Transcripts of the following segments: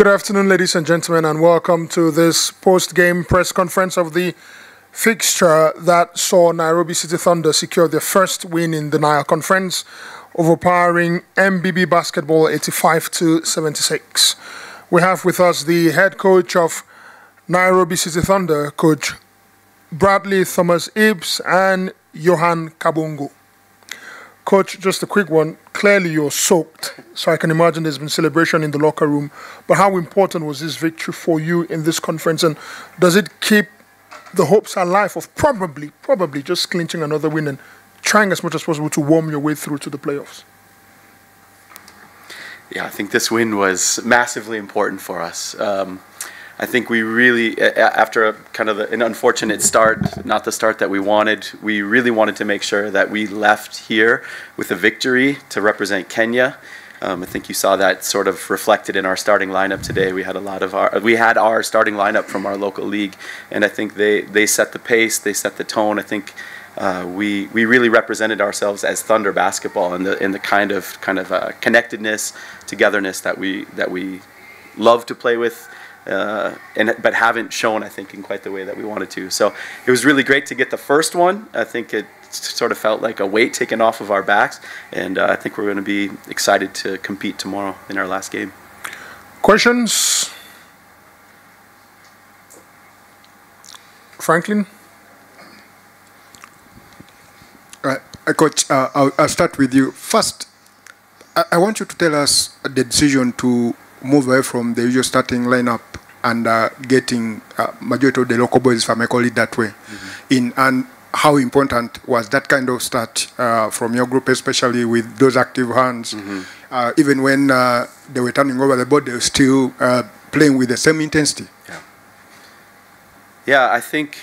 Good afternoon, ladies and gentlemen, and welcome to this post-game press conference of the fixture that saw Nairobi City Thunder secure their first win in the Nile Conference, overpowering MBB Basketball 85-76. We have with us the head coach of Nairobi City Thunder, Coach Bradley Thomas Ibbs, and Johan Kabungu. Coach, just a quick one. Clearly you're soaked, so I can imagine there's been celebration in the locker room. But how important was this victory for you in this conference, and does it keep the hopes alive of probably just clinching another win and trying as much as possible to worm your way through to the playoffs? Yeah, I think this win was massively important for us. I think we really, after an unfortunate start, not the start that we wanted, we really wanted to make sure that we left here with a victory to represent Kenya. I think you saw that sort of reflected in our starting lineup today. We had our starting lineup from our local league, and I think they set the pace, they set the tone. I think we really represented ourselves as Thunder basketball in the kind of connectedness, togetherness that we love to play with. But haven't shown, I think, in quite the way that we wanted to. So it was really great to get the first one. I think it sort of felt like a weight taken off of our backs, and I think we're going to be excited to compete tomorrow in our last game. Questions? Franklin? Coach, I'll start with you. First, I want you to tell us the decision to move away from the usual starting lineup and getting majority of the local boys, if I may call it that way, in, and how important was that kind of start from your group, especially with those active hands, even when they were turning over the ball, they were still playing with the same intensity? Yeah, I think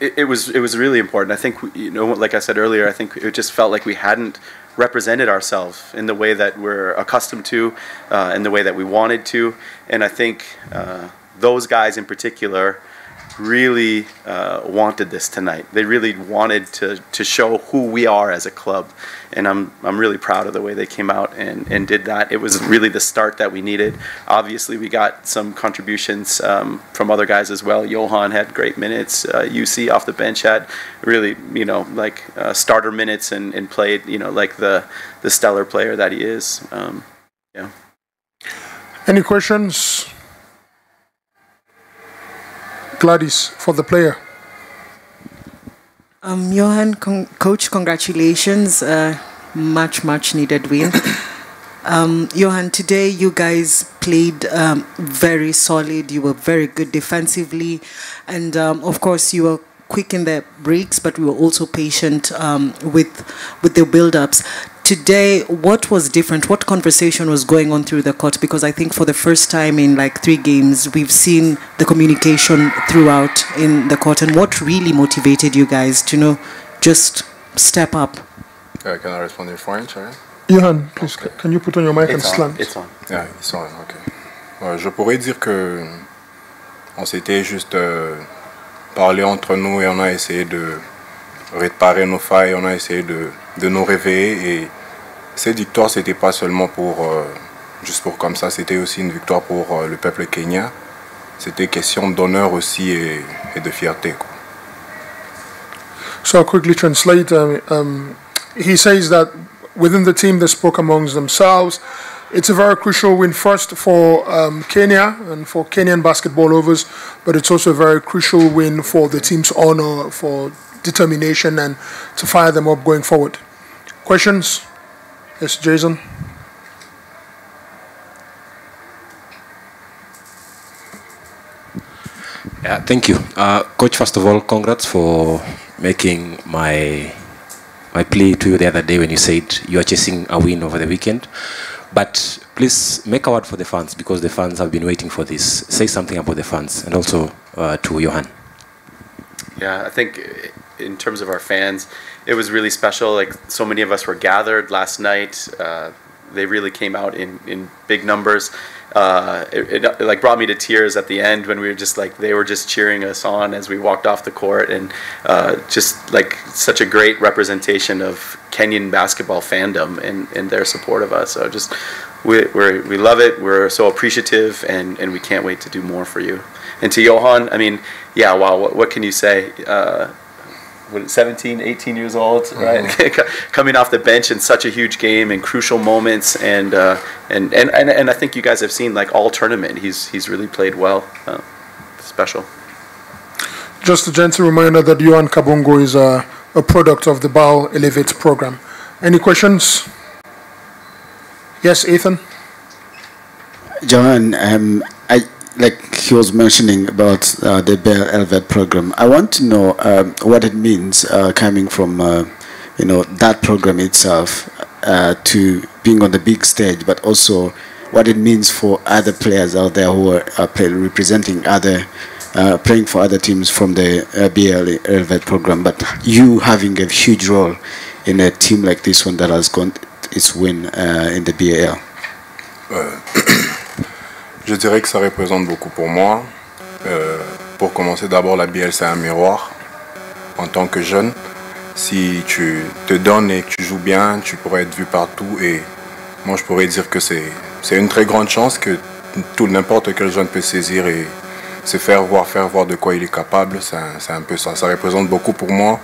it was really important. I think, like I said earlier, I think it just felt like we hadn't represented ourselves in the way that we're accustomed to, in the way that we wanted to, and I think those guys in particular really wanted this tonight. They really wanted to show who we are as a club, and I'm really proud of the way they came out and did that. It was really the start that we needed. Obviously, we got some contributions from other guys as well. Johan had great minutes. UC off the bench had really, starter minutes and played, like the stellar player that he is. Yeah. Any questions? Gladys, for the player. Johan, Coach, congratulations. Much needed win. Johan, today you guys played very solid. You were very good defensively. And of course, you were quick in the breaks, but we were also patient with the build-ups. Today, what was different? What conversation was going on through the court? Because I think for the first time in like 3 games, we've seen the communication throughout in the court. And what really motivated you guys to just step up? Can I respond in French? Right? Johan, please, can you put on your mic and slant? It's on. Yeah, it's on, ok. Je pourrais dire que on s'était juste parlé entre nous et on a essayé de réparer nos failles, on a essayé de nous réveiller, et cette victoire, c'était pas seulement juste pour comme ça, c'était aussi une victoire pour le peuple kenyan. C'était question d'honneur aussi et de fierté, quoi. So I'll quickly translate. He says that within the team they spoke amongst themselves. It's a very crucial win first for Kenya and for Kenyan basketball lovers, but it's also a very crucial win for the team's honor, for determination, and to fire them up going forward. Questions? Yes, Jason. Yeah, thank you. Coach, first of all, congrats for making my plea to you the other day when you said you are chasing a win over the weekend. But please make a word for the fans, because the fans have been waiting for this. Say something about the fans, and also to Johan. Yeah, I think in terms of our fans, it was really special. Like, so many of us were gathered last night. They really came out in big numbers. It like brought me to tears at the end when we were just like, they were just cheering us on as we walked off the court, and just like such a great representation of Kenyan basketball fandom and their support of us. So just we love it. We're so appreciative, and we can't wait to do more for you. And to Johan, I mean, yeah, wow, what can you say? 17, 18 years old, right? Coming off the bench in such a huge game in crucial moments, and I think you guys have seen like all tournament. He's really played well. Special. Just a gentle reminder that Johan Kabongo is a product of the BAL Elevate program. Any questions? Yes, Ethan. Johan, like he was mentioning about the BAL Elevate program. I want to know what it means coming from that program itself to being on the big stage, but also what it means for other players out there who are representing other, playing for other teams from the BAL Elevate program, but you having a huge role in a team like this one that has gone its win in the BAL. Je dirais que ça représente beaucoup pour moi. Pour commencer, d'abord, la BAL, c'est un miroir. En tant que jeune, si tu te donnes et que tu joues bien, tu pourrais être vu partout. Et moi, je pourrais dire que c'est une très grande chance que n'importe quel jeune peut saisir et se faire voir de quoi il est capable. C'est un peu ça. Ça représente beaucoup pour moi.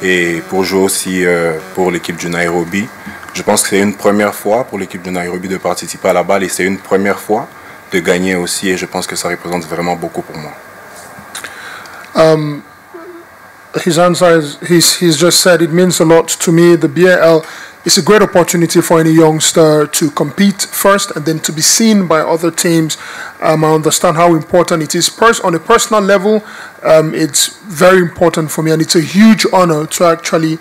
Et pour jouer aussi pour l'équipe du Nairobi, je pense que c'est une première fois pour l'équipe du Nairobi de participer à la BAL et c'est une première fois de gagner aussi, et je pense que ça représente vraiment beaucoup pour moi. His answer is, he's just said it means a lot to me. The BAL is a great opportunity for any youngster to compete first and then to be seen by other teams. I understand how important it is. On a personal level, it's very important for me, and it's a huge honor to actually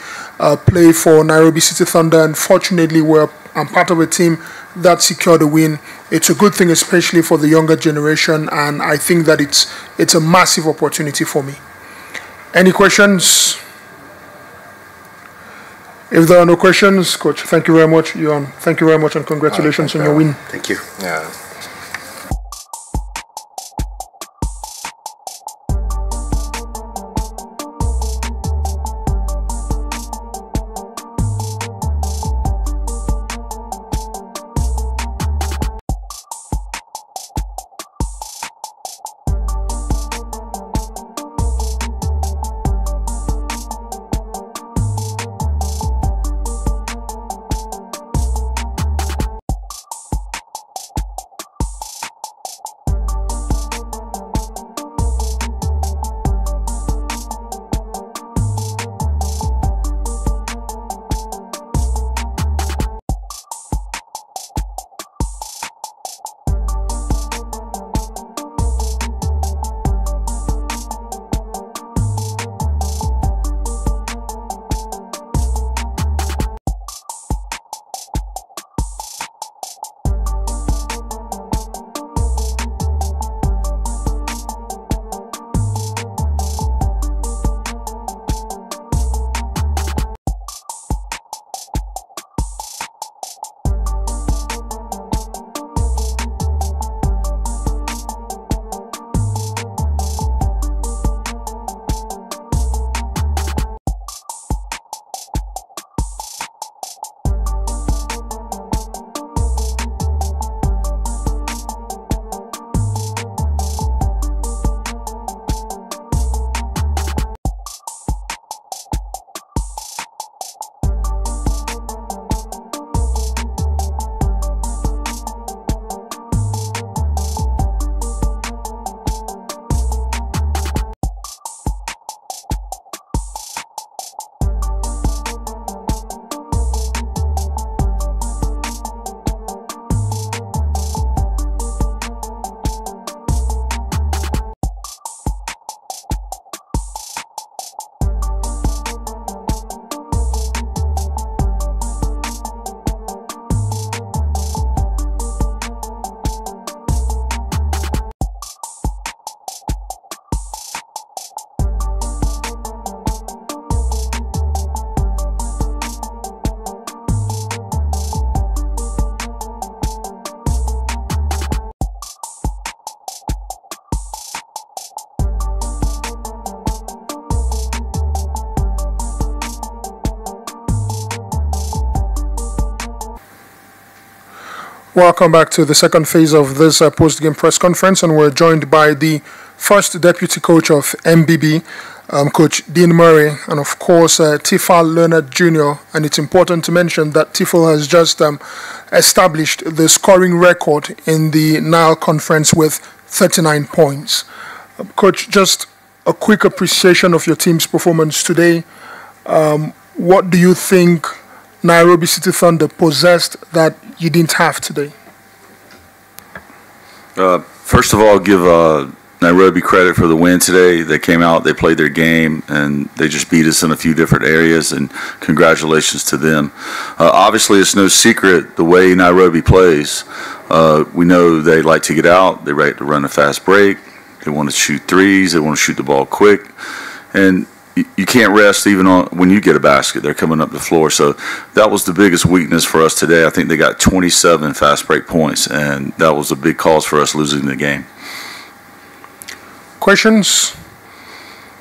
play for Nairobi City Thunder, and fortunately I'm part of a team that secured a win. It's a good thing, especially for the younger generation, and I think that it's a massive opportunity for me. Any questions? If there are no questions, Coach, thank you very much. Johan, thank you very much, and congratulations on your win. Thank you. Yeah. Welcome back to the second phase of this post-game press conference, and we're joined by the first deputy coach of MBB, Coach Dean Murray, and of course Tifal Leonard Jr. And it's important to mention that Tifal has just established the scoring record in the Nile Conference with 39 points. Coach, just a quick appreciation of your team's performance today. What do you think Nairobi City Thunder possessed that you didn't have today? First of all, give Nairobi credit for the win today. They came out, they played their game, and they just beat us in a few different areas, and congratulations to them. Obviously, it's no secret the way Nairobi plays. We know they like to get out, they like to run a fast break, they want to shoot threes, they want to shoot the ball quick, and you can't rest even when you get a basket. They're coming up the floor. So that was the biggest weakness for us today. I think they got 27 fast break points, and that was a big cause for us losing the game. Questions?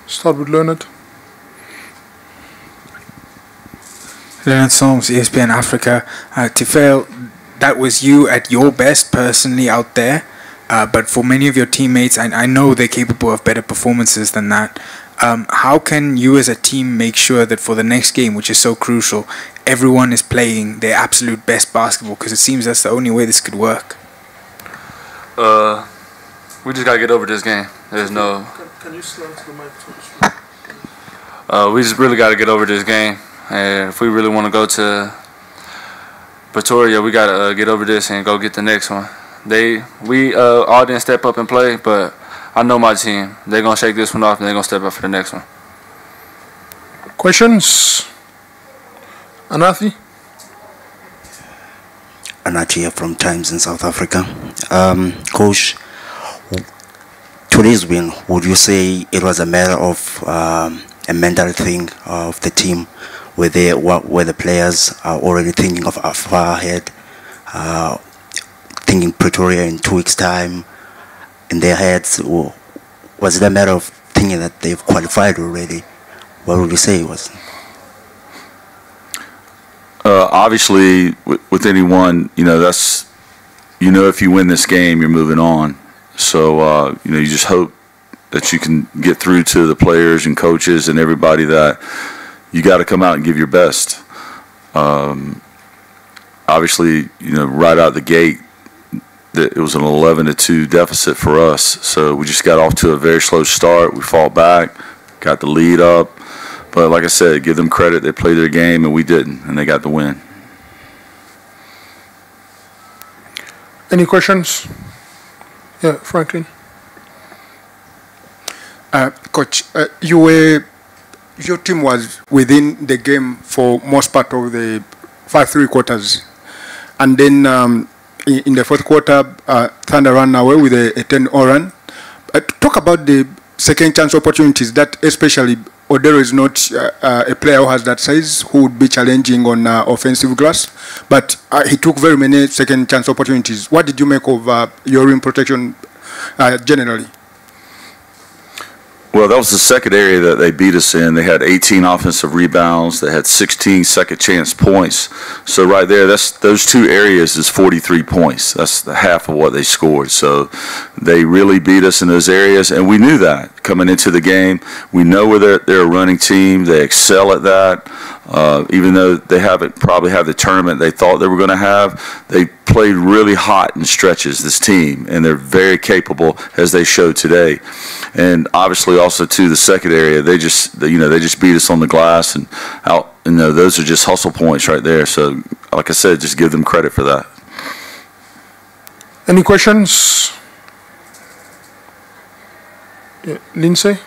Start with Leonard. Leonard Solms, ESPN Africa. Tifel, that was you at your best personally out there, but for many of your teammates, I know they're capable of better performances than that. How can you as a team make sure that for the next game, which is so crucial, everyone is playing their absolute best basketball? Because it seems that's the only way this could work. We just got to get over this game. There's no... Can you slant to the mic? We just really got to get over this game. And if we really want to go to Pretoria, we got to get over this and go get the next one. We all didn't step up and play, but I know my team. They're going to shake this one off, and they're going to step up for the next one. Questions? Anathi? Anathi here from Times in South Africa. Coach, today's win, would you say it was a matter of a mental thing of the team, where the players are already thinking of far ahead, thinking Pretoria in 2 weeks' time, in their heads, or was it a matter of thinking that they've qualified already? What would you say it was? Obviously, with anyone, that's, if you win this game, you're moving on. So, you just hope that you can get through to the players and coaches and everybody that you got to come out and give your best. Obviously, right out the gate, it was an 11-2 deficit for us. So we just got off to a very slow start. We fought back, got the lead up. But like I said, give them credit. They played their game, and we didn't, and they got the win. Any questions? Yeah, Franklin. Coach, your team was within the game for most part of the 3 quarters. And then in the fourth quarter, Thunder ran away with a 10-0 run. Talk about the second chance opportunities, that especially Odero is not a player who has that size, who would be challenging on offensive glass, but he took very many second chance opportunities. What did you make of your rim protection generally? Well, that was the second area that they beat us in. They had 18 offensive rebounds. They had 16 second chance points. So right there, those 2 areas is 43 points. That's the half of what they scored. So they really beat us in those areas, and we knew that coming into the game. We know where they're a running team. They excel at that. Even though they haven't probably had the tournament they thought they were going to have, they played really hot in stretches, this team, and they're very capable, as they showed today. And obviously also to the second area, they just beat us on the glass and out. Those are just hustle points right there. So like I said, just give them credit for that. Any questions? Yeah, Lindsay?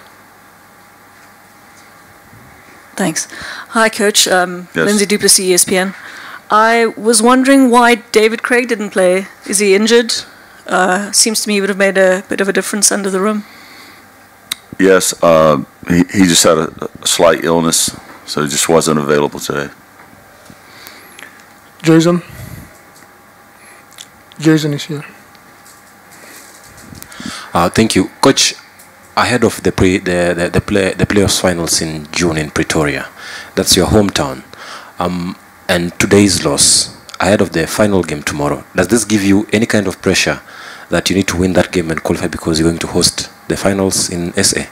Thanks. Hi, Coach. Yes. Lindsay Duplessis, ESPN. I was wondering why David Craig didn't play. Is he injured? Seems to me he would have made a bit of a difference under the rim. Yes, he just had a slight illness, so he just wasn't available today. Jason? Jason is here. Thank you, Coach. Ahead of the playoffs finals in June in Pretoria, that's your hometown, and today's loss, ahead of the final game tomorrow. Does this give you any kind of pressure that you need to win that game and qualify because you're going to host the finals in SA?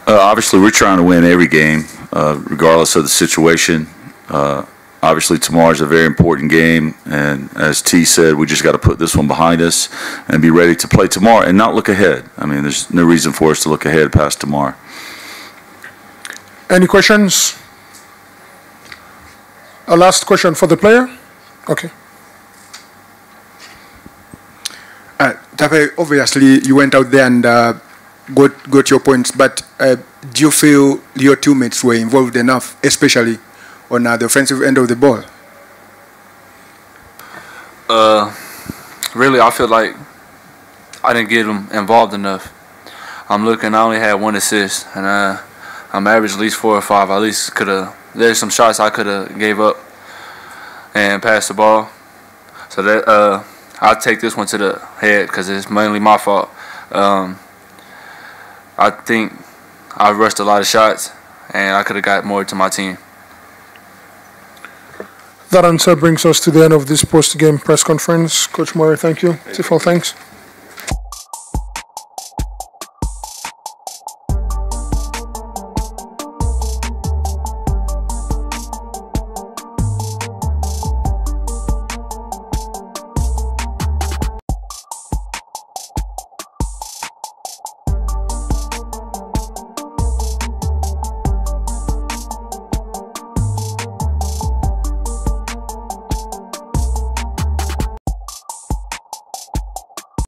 Obviously, we're trying to win every game, regardless of the situation. Obviously, tomorrow's a very important game, and as T said, we just got to put this one behind us and be ready to play tomorrow and not look ahead. I mean, there's no reason for us to look ahead past tomorrow. Any questions? A last question for the player? Okay. Tafe, obviously you went out there and got your points, but do you feel your teammates were involved enough, especially on the offensive end of the ball? Really, I feel like I didn't get them involved enough. I'm looking, I only had 1 assist, and I'm averaged at least 4 or 5. I at least could have. There's some shots I could have gave up and passed the ball. So that I'll take this one to the head because it's mainly my fault. I think I rushed a lot of shots, and I could have got more to my team. That answer brings us to the end of this post-game press conference. Coach Murray, thank you. Tifel, thanks.